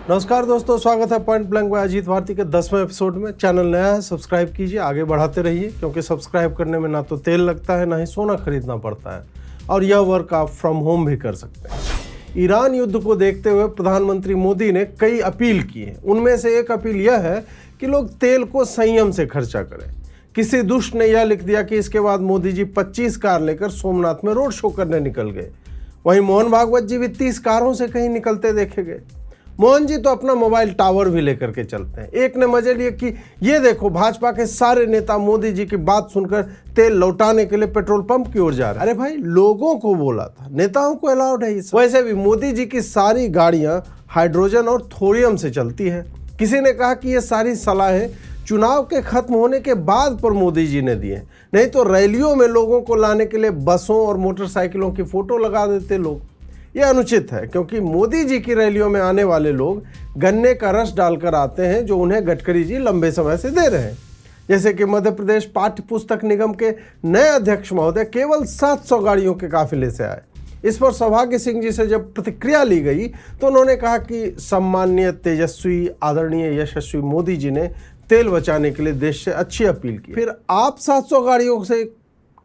नमस्कार दोस्तों, स्वागत है पॉइंट ब्लैंक में अजीत भारती के 10वें एपिसोड में। चैनल नया है, सब्सक्राइब कीजिए, आगे बढ़ाते रहिए, क्योंकि सब्सक्राइब करने में ना तो तेल लगता है, ना ही सोना खरीदना पड़ता है, और यह वर्क आप फ्रॉम होम भी कर सकते हैं। ईरान युद्ध को देखते हुए प्रधानमंत्री मोदी ने कई अपील की है। उनमें से एक अपील यह है कि लोग तेल को संयम से खर्चा करें। किसी दुष्ट ने यह लिख दिया कि इसके बाद मोदी जी 25 कार लेकर सोमनाथ में रोड शो करने निकल गए। वहीं मोहन भागवत जी भी 30 कारों से कहीं निकलते देखे गए। मोहन जी तो अपना मोबाइल टावर भी लेकर के चलते हैं। एक ने मजे लिए कि ये देखो, भाजपा के सारे नेता मोदी जी की बात सुनकर तेल लौटाने के लिए पेट्रोल पंप की ओर जा रहे हैं। अरे भाई, लोगों को बोला था, नेताओं को अलाउड है ये सब। वैसे भी मोदी जी की सारी गाड़ियां हाइड्रोजन और थोरियम से चलती है। किसी ने कहा कि ये सारी सलाहें चुनाव के खत्म होने के बाद पर मोदी जी ने दिए, नहीं तो रैलियों में लोगों को लाने के लिए बसों और मोटरसाइकिलों की फोटो लगा देते लोग। यह अनुचित है, क्योंकि मोदी जी की रैलियों में आने वाले लोग गन्ने का रस डालकर आते हैं, जो उन्हें गडकरी जी लंबे समय से दे रहे हैं। जैसे कि मध्य प्रदेश पाठ्य पुस्तक निगम के नए अध्यक्ष महोदय केवल 700 गाड़ियों के काफिले से आए। इस पर सौभाग्य सिंह जी से जब प्रतिक्रिया ली गई तो उन्होंने कहा कि सम्माननीय, तेजस्वी, आदरणीय, यशस्वी मोदी जी ने तेल बचाने के लिए देश से अच्छी अपील की। फिर आप 700 गाड़ियों से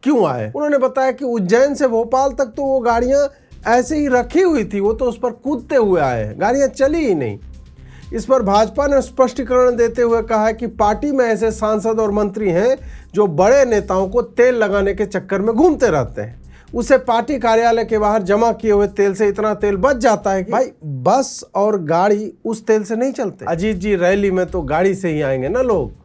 क्यों आए? उन्होंने बताया कि उज्जैन से भोपाल तक तो वो गाड़ियां ऐसे ही रखी हुई थी, वो तो उस पर कूदते हुए आए हैं, गाड़ियां चली ही नहीं। इस पर भाजपा ने स्पष्टीकरण देते हुए कहा है कि पार्टी में ऐसे सांसद और मंत्री हैं जो बड़े नेताओं को तेल लगाने के चक्कर में घूमते रहते हैं। उसे पार्टी कार्यालय के बाहर जमा किए हुए तेल से इतना तेल बच जाता है कि भाई, बस और गाड़ी उस तेल से नहीं चलते। अजीत जी, रैली में तो गाड़ी से ही आएंगे ना लोग,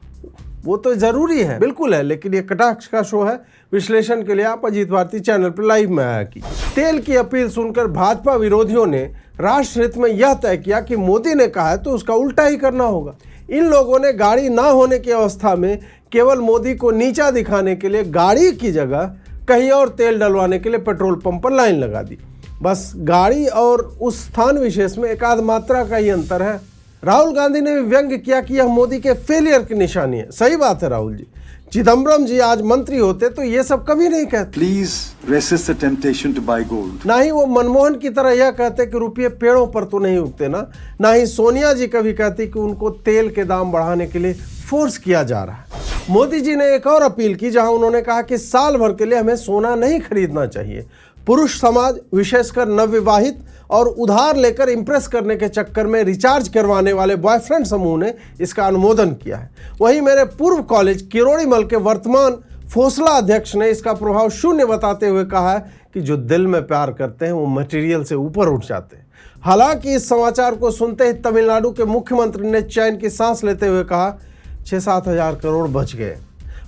वो तो जरूरी है, बिल्कुल है, लेकिन ये कटाक्ष का शो है। विश्लेषण के लिए आप अजीत भारती चैनल पर लाइव में आया की। तेल की अपील सुनकर भाजपा विरोधियों ने राष्ट्र हित में यह तय किया कि मोदी ने कहा है तो उसका उल्टा ही करना होगा। इन लोगों ने गाड़ी ना होने की अवस्था में केवल मोदी को नीचा दिखाने के लिए गाड़ी की जगह कहीं और तेल डलवाने के लिए पेट्रोल पंप पर लाइन लगा दी। बस गाड़ी और उस स्थान विशेष में एकाध मात्रा का ही अंतर है। राहुल गांधी ने भी व्यंग्य किया कि यह मोदी के फेलियर की निशानी है। सही बात है राहुल जी। चिदम्बरम जी आज मंत्री होते तो ये सब कभी नहीं कहते। Please resist the temptation to buy gold. ना ही वो मनमोहन की तरह यह कहते कि रुपये पेड़ों पर तो नहीं उगते ना ही सोनिया जी कभी कहती कि उनको तेल के दाम बढ़ाने के लिए फोर्स किया जा रहा है। मोदी जी ने एक और अपील की, जहां उन्होंने कहा कि साल भर के लिए हमें सोना नहीं खरीदना चाहिए। पुरुष समाज, विशेषकर नवविवाहित और उधार लेकर इंप्रेस करने के चक्कर में रिचार्ज करवाने वाले बॉयफ्रेंड समूह ने इसका अनुमोदन किया है। वहीं मेरे पूर्व कॉलेज किरोड़ीमल के वर्तमान फोसला अध्यक्ष ने इसका प्रभाव शून्य बताते हुए कहा है कि जो दिल में प्यार करते हैं वो मटेरियल से ऊपर उठ जाते हैं। हालांकि इस समाचार को सुनते ही तमिलनाडु के मुख्यमंत्री ने चैन की सांस लेते हुए कहा 6-7 हजार करोड़ बच गए।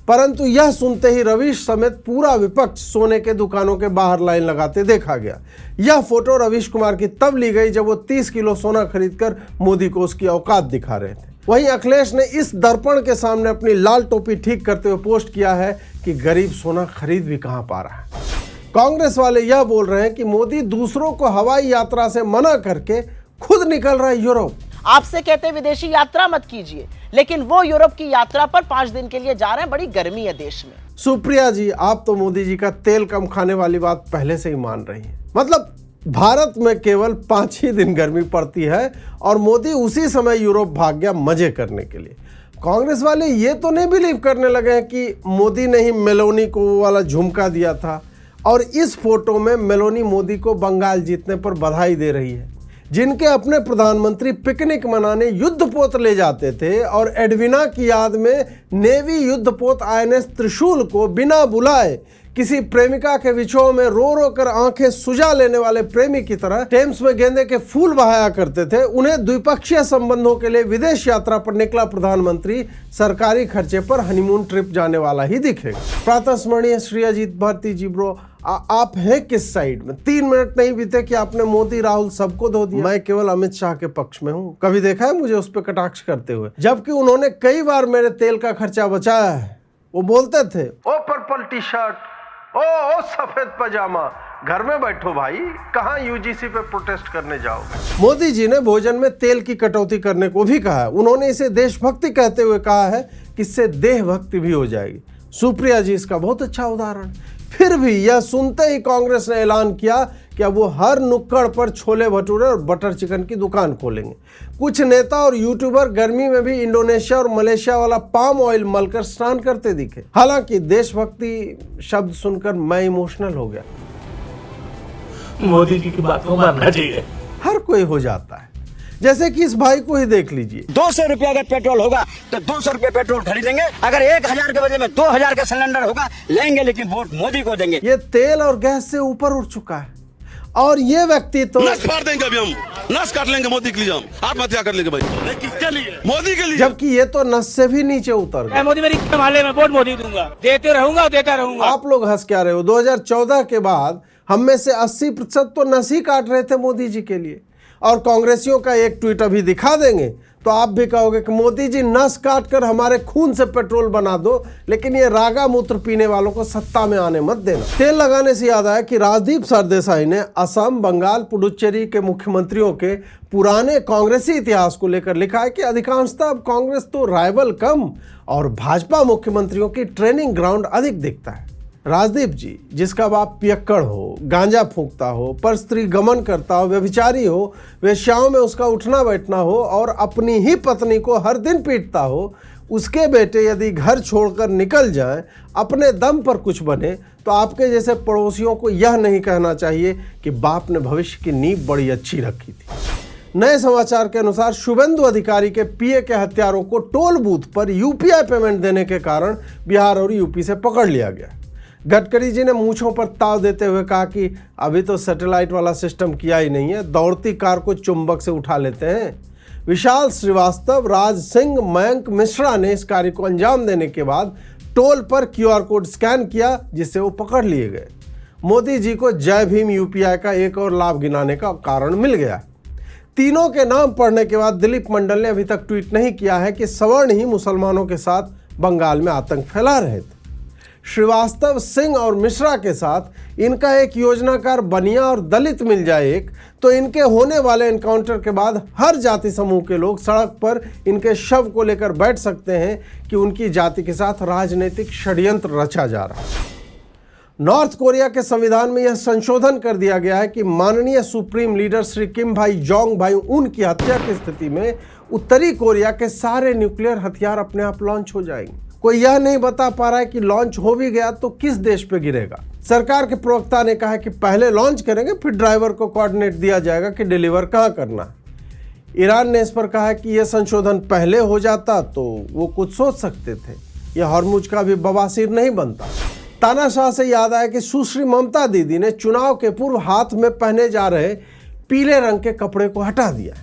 परंतु यह सुनते ही रवीश समेत पूरा विपक्ष सोने के दुकानों के बाहर लाइन लगाते देखा गया। यह फोटो रवीश कुमार की तब ली गई जब वो 30 किलो सोना खरीदकर मोदी को उसकी औकात दिखा रहे थे। वहीं अखिलेश ने इस दर्पण के सामने अपनी लाल टोपी ठीक करते हुए पोस्ट किया है कि गरीब सोना खरीद भी कहां पा रहा है। कांग्रेस वाले यह बोल रहे हैं कि मोदी दूसरों को हवाई यात्रा से मना करके खुद निकल रहा है यूरोप। आपसे कहते हैं विदेशी यात्रा मत कीजिए, लेकिन वो यूरोप की यात्रा पर 5 दिन के लिए जा रहे हैं। बड़ी गर्मी है देश में। सुप्रिया जी, आप तो मोदी जी का तेल कम खाने वाली बात पहले से ही मान रही हैं। मतलब भारत में केवल 5 ही दिन गर्मी पड़ती है और मोदी उसी समय यूरोप भाग गया मजे करने के लिए। कांग्रेस वाले ये तो नहीं बिलीव करने लगे हैं कि मोदी ने ही मेलोनी को वो वाला झुमका दिया था, और इस फोटो में मेलोनी मोदी को बंगाल जीतने पर बधाई दे रही है। जिनके अपने प्रधानमंत्री पिकनिक मनाने युद्धपोत ले जाते थे और एडविना की याद में नेवी युद्धपोत INS त्रिशूल को बिना बुलाए किसी प्रेमिका के विछोह में रो रो कर आंखें सुझा लेने वाले प्रेमी की तरह टेम्स में गेंदे के फूल बहाया करते थे, उन्हें द्विपक्षीय संबंधों के लिए विदेश यात्रा पर निकला प्रधानमंत्री सरकारी खर्चे पर हनीमून ट्रिप जाने वाला ही दिखेगा। प्रातः स्मरणीय श्री अजीत भारती जी ब्रो, आप हैं किस साइड में? 3 मिनट नहीं बीते कि आपने मोदी राहुल सबको धो दिया। मैं केवल अमित शाह के पक्ष में हूँ। कभी देखा है मुझे उस पर कटाक्ष करते हुए? जबकि उन्होंने कई बार मेरे तेल का खर्चा बचाया है। वो बोलते थे, ओ पर्पल टी शर्ट, ओ सफेद पजामा, घर में बैठो भाई, कहाँ UGC पे प्रोटेस्ट करने जाओगे। मोदी जी ने भोजन में तेल की कटौती करने को भी कहा है। उन्होंने इसे देशभक्ति कहते हुए कहा है कि इससे देह भक्ति भी हो जाएगी। सुप्रिया जी इसका बहुत अच्छा उदाहरण। फिर भी यह सुनते ही कांग्रेस ने ऐलान किया कि अब वो हर नुक्कड़ पर छोले भटूरे और बटर चिकन की दुकान खोलेंगे। कुछ नेता और यूट्यूबर गर्मी में भी इंडोनेशिया और मलेशिया वाला पाम ऑयल मलकर स्नान करते दिखे। हालांकि देशभक्ति शब्द सुनकर मैं इमोशनल हो गया। मोदी जी की बात को मानना चाहिए। हर कोई हो जाता है, जैसे कि इस भाई को ही देख लीजिए। 200 रुपया अगर पेट्रोल होगा तो 200 रुपये पेट्रोल खरीदेंगे। अगर 1000 के बदले में 2000 का सिलेंडर होगा लेंगे, लेकिन वोट मोदी को देंगे। ये तेल और गैस से ऊपर उठ चुका है और ये व्यक्ति तो नस फाड़ देंगे। अभी हम नस काट लेंगे मोदी के लिए, हम आत्महत्या कर लेंगे भाई। किसके लिए? मोदी के लिए। जबकि ये तो नस से भी नीचे उतर गया। मोदी मेरी माले में वोट मोदी दूंगा, देते रहूंगा, देता रहूंगा। आप लोग हंस क्या रहे हो? 2014 के बाद हम में से 80% तो नस ही काट रहे थे मोदी जी के लिए। और कांग्रेसियों का एक ट्वीट अभी दिखा देंगे तो आप भी कहोगे कि मोदी जी नस काट कर हमारे खून से पेट्रोल बना दो, लेकिन ये रागा मूत्र पीने वालों को सत्ता में आने मत देना। तेल लगाने से याद आया कि राजदीप सरदेसाई ने असम, बंगाल, पुडुचेरी के मुख्यमंत्रियों के पुराने कांग्रेसी इतिहास को लेकर लिखा है कि अधिकांशतः अब कांग्रेस तो राइवल कम और भाजपा मुख्यमंत्रियों की ट्रेनिंग ग्राउंड अधिक दिखता है। राजदीप जी, जिसका बाप पियक्कड़ हो, गांजा फूंकता हो, पर स्त्री गमन करता हो, व्यभिचारी हो, वेश्याओं में उसका उठना बैठना हो और अपनी ही पत्नी को हर दिन पीटता हो, उसके बेटे यदि घर छोड़कर निकल जाएं, अपने दम पर कुछ बने, तो आपके जैसे पड़ोसियों को यह नहीं कहना चाहिए कि बाप ने भविष्य की नींव बड़ी अच्छी रखी थी। नए समाचार के अनुसार शुभेंदु अधिकारी के पीए के हत्यारों को टोल बूथ पर यूपीआई पेमेंट देने के कारण बिहार और यूपी से पकड़ लिया गया। गडकरी जी ने मूंछों पर ताव देते हुए कहा कि अभी तो सैटेलाइट वाला सिस्टम किया ही नहीं है, दौड़ती कार को चुंबक से उठा लेते हैं। विशाल श्रीवास्तव, राज सिंह, मयंक मिश्रा ने इस कार्य को अंजाम देने के बाद टोल पर क्यूआर कोड स्कैन किया, जिससे वो पकड़ लिए गए। मोदी जी को जय भीम यूपीआई का एक और लाभ गिनाने का कारण मिल गया। तीनों के नाम पढ़ने के बाद दिलीप मंडल ने अभी तक ट्वीट नहीं किया है कि सवर्ण ही मुसलमानों के साथ बंगाल में आतंक फैला रहे थे। श्रीवास्तव, सिंह और मिश्रा के साथ इनका एक योजनाकार बनिया और दलित मिल जाए एक, तो इनके होने वाले एनकाउंटर के बाद हर जाति समूह के लोग सड़क पर इनके शव को लेकर बैठ सकते हैं कि उनकी जाति के साथ राजनीतिक षड्यंत्र रचा जा रहा है। नॉर्थ कोरिया के संविधान में यह संशोधन कर दिया गया है कि माननीय सुप्रीम लीडर श्री किम भाई जोंग भाई उन की हत्या की स्थिति में उत्तरी कोरिया के सारे न्यूक्लियर हथियार अपने आप लॉन्च हो जाएंगे। कोई यह नहीं बता पा रहा है कि लॉन्च हो भी गया तो किस देश पे गिरेगा। सरकार के प्रवक्ता ने कहा है कि पहले लॉन्च करेंगे, फिर ड्राइवर को कोऑर्डिनेट दिया जाएगा कि डिलीवर कहाँ करना है। ईरान ने इस पर कहा है कि यह संशोधन पहले हो जाता तो वो कुछ सोच सकते थे, यह हॉर्मुज का भी बवासीर नहीं बनता। तानाशाह से याद आया कि सुश्री ममता दीदी ने चुनाव के पूर्व हाथ में पहने जा रहे पीले रंग के कपड़े को हटा दिया।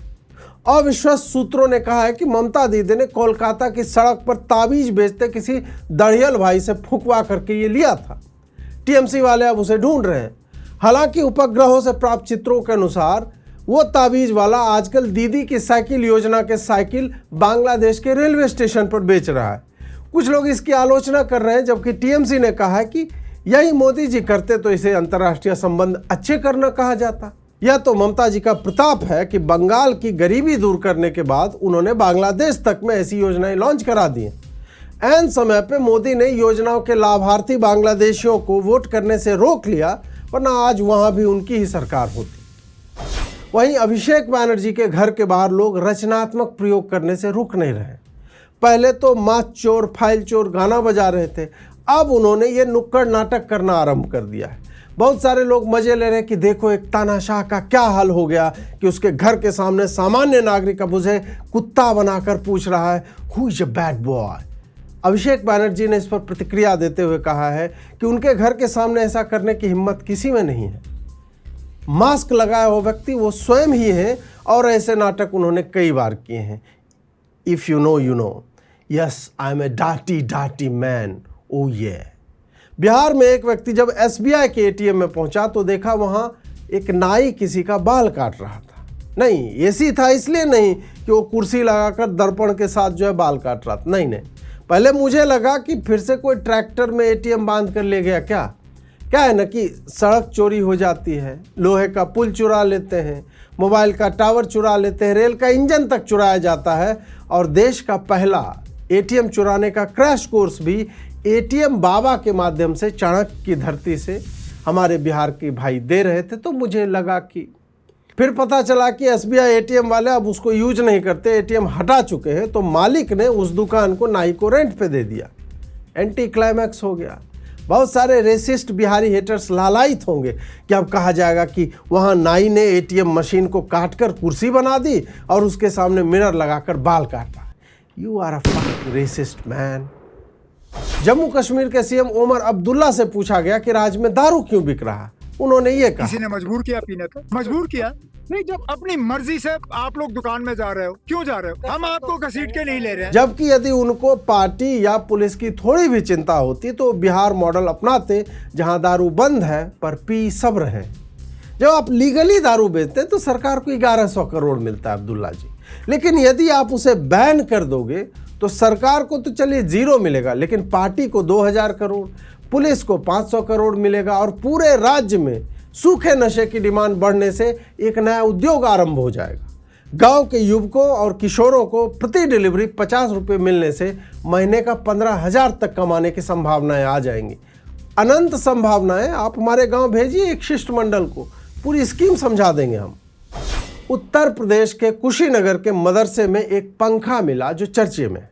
अविश्वस्त सूत्रों ने कहा है कि ममता दीदी ने कोलकाता की सड़क पर ताबीज बेचते किसी दढ़ियल भाई से फुकवा करके ये लिया था। टीएमसी वाले अब उसे ढूंढ रहे हैं। हालांकि उपग्रहों से प्राप्त चित्रों के अनुसार वो ताबीज वाला आजकल दीदी की साइकिल योजना के साइकिल बांग्लादेश के रेलवे स्टेशन पर बेच रहा है। कुछ लोग इसकी आलोचना कर रहे हैं, जबकि टीएमसी ने कहा है कि यही मोदी जी करते तो इसे अंतर्राष्ट्रीय संबंध अच्छे करना कहा जाता। यह तो ममता जी का प्रताप है कि बंगाल की गरीबी दूर करने के बाद उन्होंने बांग्लादेश तक में ऐसी योजनाएं लॉन्च करा दी हैं। ऐन समय पे मोदी ने योजनाओं के लाभार्थी बांग्लादेशियों को वोट करने से रोक लिया, वरना आज वहां भी उनकी ही सरकार होती। वहीं अभिषेक बैनर्जी के घर के बाहर लोग रचनात्मक प्रयोग करने से रुक नहीं रहे। पहले तो माथ चोर, फाइल चोर गाना बजा रहे थे, अब उन्होंने ये नुक्कड़ नाटक करना आरंभ कर दिया है। बहुत सारे लोग मजे ले रहे कि देखो एक तानाशाह का क्या हाल हो गया कि उसके घर के सामने सामान्य नागरिक अब उसे कुत्ता बनाकर पूछ रहा है who is a bad boy. Abhishek Banerjee ने इस पर प्रतिक्रिया देते हुए कहा है कि उनके घर के सामने ऐसा करने की हिम्मत किसी में नहीं है। मास्क लगाया हुआ व्यक्ति वो स्वयं ही है और ऐसे नाटक उन्होंने कई बार किए हैं। If you know you know, yes I am a dirty dirty man, oh yeah. Bihar में एक व्यक्ति जब एसबीआई के एटीएम में पहुंचा तो देखा वहां एक नाई किसी का बाल काट रहा था। नहीं, एसी था इसलिए नहीं कि वो कुर्सी लगाकर दर्पण के साथ जो है बाल काट रहा था, नहीं। पहले मुझे लगा कि फिर से कोई ट्रैक्टर में एटीएम बांध कर ले गया क्या है ना कि सड़क चोरी हो जाती है, लोहे का पुल चुरा लेते हैं, मोबाइल का टावर चुरा लेते हैं, रेल का इंजन तक चुराया जाता है और देश का पहला एटीएम चुराने का क्रैश कोर्स भी एटीएम बाबा के माध्यम से चाणक्य की धरती से हमारे बिहार के भाई दे रहे थे, तो मुझे लगा कि फिर पता चला कि एसबीआई एटीएम वाले अब उसको यूज नहीं करते, एटीएम हटा चुके हैं, तो मालिक ने उस दुकान को नाई को रेंट पे दे दिया। एंटी क्लाइमैक्स हो गया। बहुत सारे रेसिस्ट बिहारी हेटर्स लालायित होंगे कि अब कहा जाएगा कि वहाँ नाई ने एटीएम मशीन को काटकर कुर्सी बना दी और उसके सामने मिरर लगाकर बाल काटा। You are a fucking racist man. Jammu Kashmir के सीएम ओमर अब्दुल्ला से पूछा गया कि राज्य में दारू क्यों बिक रहा, उन्होंने ये कहा, किसी ने मजबूर किया पीने को? मजबूर किया नहीं, जब अपनी मर्जी से आप लोग दुकान में जा रहे हो, क्यों जा रहे हो? हम आपको घसीट के नहीं ले रहे हैं। जबकि यदि उनको पार्टी या पुलिस की थोड़ी भी चिंता होती तो बिहार मॉडल अपनाते, जहां दारू बंद है पर पी सब रहे। जब आप लीगली दारू बेचते हैं तो सरकार को 1100 करोड़ मिलता है अब्दुल्ला जी, लेकिन यदि आप उसे बैन कर दोगे तो सरकार को तो चलिए 0 मिलेगा, लेकिन पार्टी को 2000 करोड़, पुलिस को 500 करोड़ मिलेगा और पूरे राज्य में सूखे नशे की डिमांड बढ़ने से एक नया उद्योग आरंभ हो जाएगा। गांव के युवकों और किशोरों को प्रति डिलीवरी 50 रुपये मिलने से महीने का 15,000 तक कमाने की संभावनाएं आ जाएंगी। अनंत संभावनाएं। आप हमारे गांव भेजिए एक शिष्टमंडल को, पूरी स्कीम समझा देंगे हम। उत्तर प्रदेश के कुशीनगर के मदरसे में एक पंखा मिला जो चर्चे में।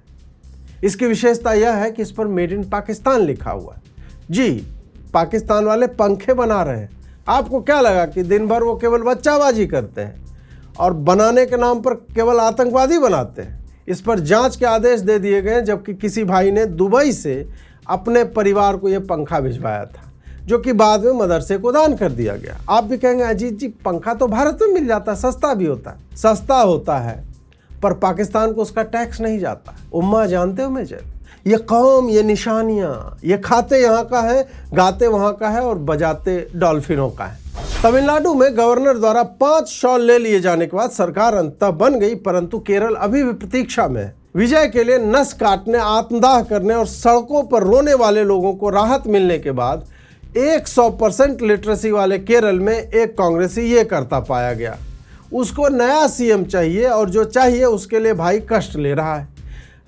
इसकी विशेषता यह है कि इस पर मेड इन पाकिस्तान लिखा हुआ है। जी, पाकिस्तान वाले पंखे बना रहे हैं। आपको क्या लगा कि दिन भर वो केवल बच्चाबाजी करते हैं और बनाने के नाम पर केवल आतंकवादी बनाते हैं? इस पर जांच के आदेश दे दिए गए, जबकि किसी भाई ने दुबई से अपने परिवार को ये पंखा भिजवाया था, जो कि बाद में मदरसे को दान कर दिया गया। आप भी कहेंगे अजीत जी, पंखा तो भारत में मिल जाता है, सस्ता भी होता है। सस्ता होता है पर पाकिस्तान को उसका टैक्स नहीं जाता। उम्मा जानते हो मेजर, ये कौम, ये निशानियाँ, ये खाते यहाँ का है, गाते वहाँ का है और बजाते डॉल्फिनों का है। तमिलनाडु में गवर्नर द्वारा 5 शॉल ले लिए जाने के बाद सरकार अंततः बन गई, परंतु केरल अभी भी प्रतीक्षा में है। विजय के लिए नस काटने, आत्मदाह करने और सड़कों पर रोने वाले लोगों को राहत मिलने के बाद 100% लिटरेसी वाले केरल में एक कांग्रेसी ये करता पाया गया। उसको नया सीएम चाहिए और जो चाहिए उसके लिए भाई कष्ट ले रहा है।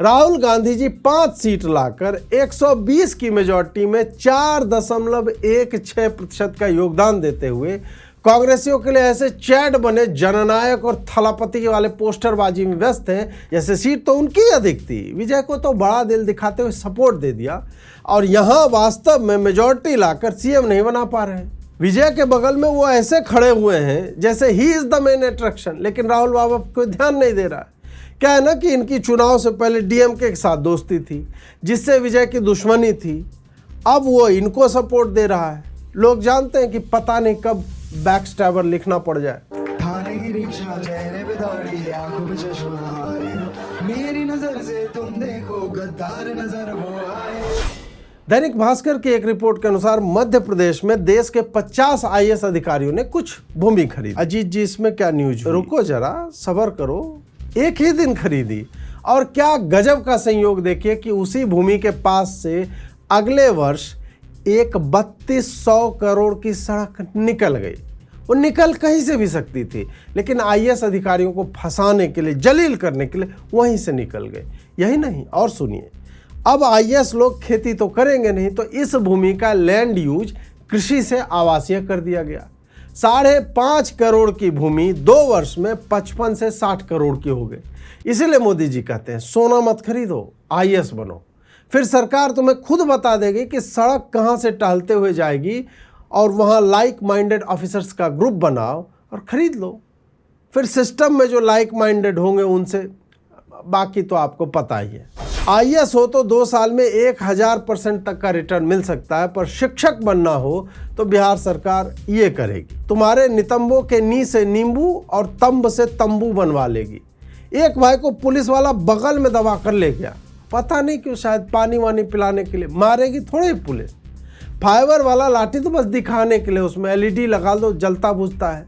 राहुल गांधी जी 5 सीट लाकर 120 की मेजॉरिटी में 4.16% का योगदान देते हुए कांग्रेसियों के लिए ऐसे चैट बने, जननायक और थलापति वाले पोस्टरबाजी में व्यस्त हैं जैसे सीट तो उनकी अधिक थी। विजय को तो बड़ा दिल दिखाते हुए सपोर्ट दे दिया और यहाँ वास्तव में मेजॉरिटी लाकर सीएम नहीं बना पा रहे हैं। विजय के बगल में वो ऐसे खड़े हुए हैं जैसे he is the main attraction, लेकिन राहुल बाबा कोई ध्यान नहीं दे रहा है। क्या है ना कि इनकी चुनाव से पहले डीएमके के साथ दोस्ती थी, जिससे विजय की दुश्मनी थी। अब वो इनको सपोर्ट दे रहा है। लोग जानते हैं कि पता नहीं कब बैकस्टैबर लिखना पड़ जाए। थाने की रिक्शा, चेहरे पे दाढ़ी, आंखों पे चश्मा, मेरी नजर से तुम देखो गद्दार नजर वो आए। दैनिक भास्कर की एक रिपोर्ट के अनुसार मध्य प्रदेश में देश के 50 आईएएस अधिकारियों ने कुछ भूमि खरीदी। अजीत जी, इसमें क्या न्यूज? रुको जरा, सब्र करो। एक ही दिन खरीदी और क्या गजब का संयोग देखिए कि उसी भूमि के पास से अगले वर्ष एक 3200 करोड़ की सड़क निकल गई। वो निकल कहीं से भी सकती थी, लेकिन आईएएस अधिकारियों को फंसाने के लिए, जलील करने के लिए वहीं से निकल गए। यही नहीं, और सुनिए, अब आईएएस लोग खेती तो करेंगे नहीं, तो इस भूमि का लैंड यूज कृषि से आवासीय कर दिया गया। 5.5 करोड़ की भूमि 2 वर्ष में 55 से 60 करोड़ की हो गई। इसीलिए मोदी जी कहते हैं सोना मत खरीदो, आईएएस बनो, फिर सरकार तुम्हें खुद बता देगी कि सड़क कहाँ से टहलते हुए जाएगी और वहाँ लाइक माइंडेड ऑफिसर्स का ग्रुप बनाओ और खरीद लो। फिर सिस्टम में जो लाइक माइंडेड होंगे उनसे, बाकी तो आपको पता ही है। आईएएस हो तो 2 साल में 1000% तक का रिटर्न मिल सकता है, पर शिक्षक बनना हो तो बिहार सरकार ये करेगी, तुम्हारे नितंबों के नी से नींबू और तंब से तंबू बनवा लेगी। एक भाई को पुलिस वाला बगल में दबा कर ले गया, पता नहीं क्यों, शायद पानी वानी पिलाने के लिए। मारेगी थोड़ी पुलिस। फाइबर वाला लाठी तो बस दिखाने के लिए, उसमें एलईडी लगा दो, जलता बुझता है।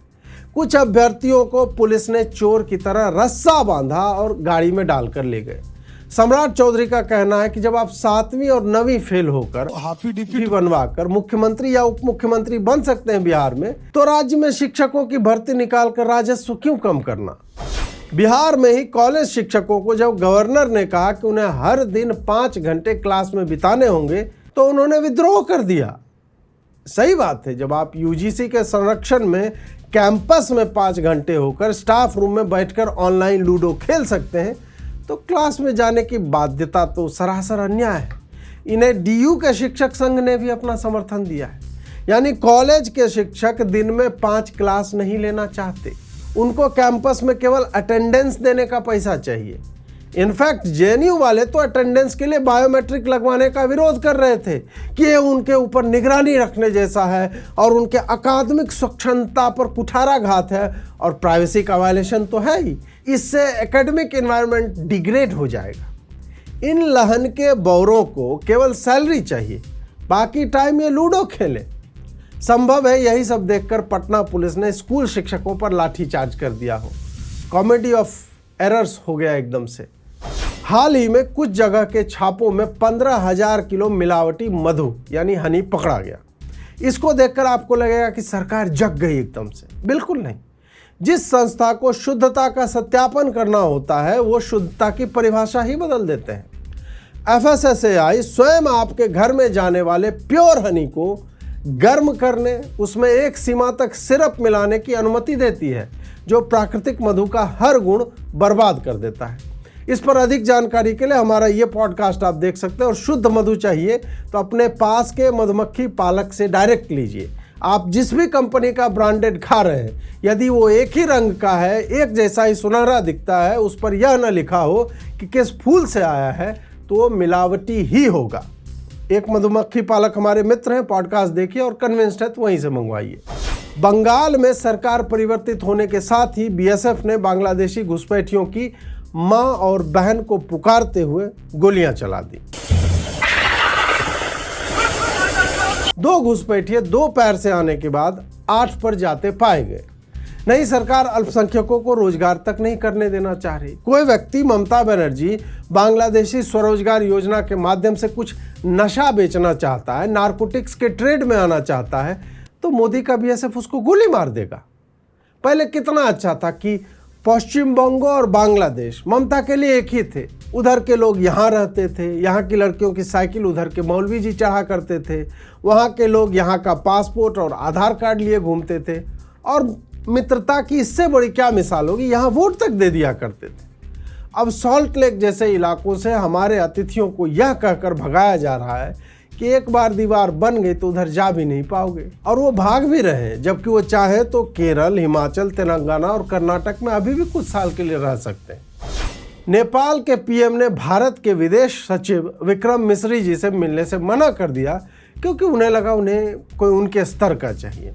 कुछ अभ्यर्थियों को पुलिस ने चोर की तरह रस्सा बांधा और गाड़ी में डालकर ले गए। सम्राट चौधरी का कहना है कि जब आप 7वीं और 9वीं फेल होकर हाफी डिफी बनवाकर मुख्यमंत्री या उप मुख्यमंत्री बन सकते हैं बिहार में, तो राज्य में शिक्षकों की भर्ती निकालकर राजस्व क्यों कम करना? बिहार में ही कॉलेज शिक्षकों को जब गवर्नर ने कहा कि उन्हें हर दिन 5 घंटे क्लास में बिताने होंगे तो उन्होंने विद्रोह कर दिया। सही बात है, जब आप यूजीसी के संरक्षण में कैंपस में 5 घंटे होकर स्टाफ रूम में बैठकर ऑनलाइन लूडो खेल सकते हैं तो क्लास में जाने की बाध्यता तो सरासर अन्याय है। इन्हें डीयू के शिक्षक संघ ने भी अपना समर्थन दिया है। यानी कॉलेज के शिक्षक दिन में 5 क्लास नहीं लेना चाहते, उनको कैंपस में केवल अटेंडेंस देने का पैसा चाहिए। इनफैक्ट जेएनयू वाले तो अटेंडेंस के लिए बायोमेट्रिक लगवाने का विरोध कर रहे थे कि ये उनके ऊपर निगरानी रखने जैसा है और उनके अकादमिक स्वच्छंदता पर कुठाराघात है और प्राइवेसी का वायलेशन तो है ही। इससे एकेडमिक एनवायरनमेंट डिग्रेड हो जाएगा। इन लहन के बौरों को केवल सैलरी चाहिए, बाकी टाइम ये लूडो खेले। संभव है यही सब देखकर पटना पुलिस ने स्कूल शिक्षकों पर लाठीचार्ज कर दिया हो। कॉमेडी ऑफ एरर्स हो गया एकदम से। हाल ही में कुछ जगह के छापों में 15,000 किलो मिलावटी मधु यानी हनी पकड़ा गया। इसको देखकर आपको लगेगा कि सरकार जग गई एकदम से। बिल्कुल नहीं। जिस संस्था को शुद्धता का सत्यापन करना होता है वो शुद्धता की परिभाषा ही बदल देते हैं। FSSAI स्वयं आपके घर में जाने वाले प्योर हनी को गर्म करने, उसमें एक सीमा तक सिरप मिलाने की अनुमति देती है जो प्राकृतिक मधु का हर गुण बर्बाद कर देता है। इस पर अधिक जानकारी के लिए हमारा ये पॉडकास्ट आप देख सकते हैं। और शुद्ध मधु चाहिए तो अपने पास के मधुमक्खी पालक से डायरेक्ट लीजिए। आप जिस भी कंपनी का ब्रांडेड खा रहे हैं, यदि वो एक ही रंग का है, एक जैसा ही सुनहरा दिखता है, उस पर यह न लिखा हो कि किस फूल से आया है, तो वो मिलावटी ही होगा। एक मधुमक्खी पालक हमारे मित्र हैं, पॉडकास्ट देखिए और कन्विंस्ड है तो वहीं से मंगवाइए। बंगाल में सरकार परिवर्तित होने के साथ ही बीएसएफ ने बांग्लादेशी घुसपैठियों की मां और बहन को पुकारते हुए गोलियां चला दी। 2 घुसपैठिए 2 पैर से आने के बाद 8 पर जाते पाए गए। नहीं, सरकार अल्पसंख्यकों को रोजगार तक नहीं करने देना चाह रही। कोई व्यक्ति ममता बनर्जी बांग्लादेशी स्वरोजगार योजना के माध्यम से कुछ नशा बेचना चाहता है, नारकोटिक्स के ट्रेड में आना चाहता है, तो मोदी का बीएसएफ उसको गोली मार देगा। पहले कितना अच्छा था कि पश्चिम बंग और बांग्लादेश ममता के लिए एक ही थे। उधर के लोग यहाँ रहते थे, यहाँ की लड़कियों की साइकिल उधर के मौलवी जी चढ़ा करते थे, वहाँ के लोग यहाँ का पासपोर्ट और आधार कार्ड लिए घूमते थे। और मित्रता की इससे बड़ी क्या मिसाल होगी, यहाँ वोट तक दे दिया करते थे। अब सॉल्ट लेक जैसे इलाकों से हमारे अतिथियों को यह कहकर भगाया जा रहा है कि एक बार दीवार बन गई तो उधर जा भी नहीं पाओगे। और वो भाग भी रहे हैं, जबकि वो चाहे तो केरल, हिमाचल, तेलंगाना और कर्नाटक में अभी भी कुछ साल के लिए रह सकते हैं। नेपाल के पीएम ने भारत के विदेश सचिव विक्रम मिश्री जी से मिलने से मना कर दिया क्योंकि उन्हें लगा उन्हें कोई उनके स्तर का चाहिए।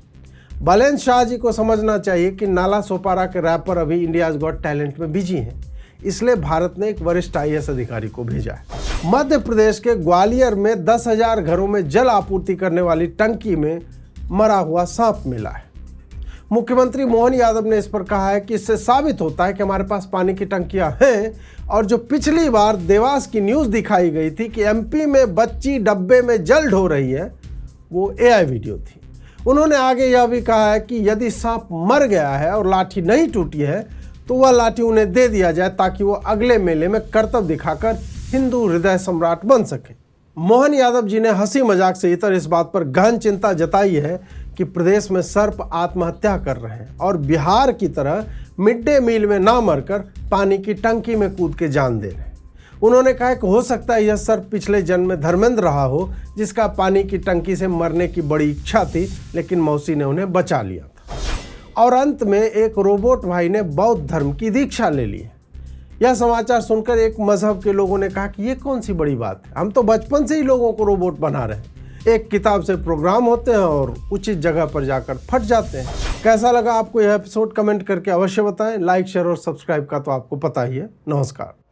बलेन शाह जी को समझना चाहिए कि नाला सोपारा के रैपर अभी इंडियाज गॉट टैलेंट में बिजी हैं, इसलिए भारत ने एक वरिष्ठ IAS अधिकारी को भेजा है। मध्य प्रदेश के ग्वालियर में 10,000 घरों में जल आपूर्ति करने वाली टंकी में मरा हुआ सांप मिला है। मुख्यमंत्री मोहन यादव ने इस पर कहा है कि इससे साबित होता है कि हमारे पास पानी की टंकियां हैं। और जो पिछली बार देवास की न्यूज़ दिखाई गई थी कि MP में बच्ची डब्बे में जल ढो रही है, वो AI वीडियो थी। उन्होंने आगे यह भी कहा है कि यदि सांप मर गया है और लाठी नहीं टूटी है तो वह लाठी उन्हें दे दिया जाए ताकि वो अगले मेले में करतब दिखाकर हिंदू हृदय सम्राट बन सके। मोहन यादव जी ने हंसी मजाक से इतर इस बात पर गहन चिंता जताई है कि प्रदेश में सर्प आत्महत्या कर रहे हैं और बिहार की तरह मिड डे मील में ना मरकर पानी की टंकी में कूद के जान दे रहे हैं। उन्होंने कहा कि हो सकता है यह सर्प पिछले जन्म में धर्मेंद्र रहा हो, जिसका पानी की टंकी से मरने की बड़ी इच्छा थी, लेकिन मौसी ने उन्हें बचा लिया था। और अंत में एक रोबोट भाई ने बौद्ध धर्म की दीक्षा ले ली है। यह समाचार सुनकर एक मजहब के लोगों ने कहा कि ये कौन सी बड़ी बात है, हम तो बचपन से ही लोगों को रोबोट बना रहे हैं। एक किताब से प्रोग्राम होते हैं और उचित जगह पर जाकर फट जाते हैं। कैसा लगा आपको यह एपिसोड कमेंट करके अवश्य बताएं। लाइक, शेयर और सब्सक्राइब का तो आपको पता ही है। नमस्कार।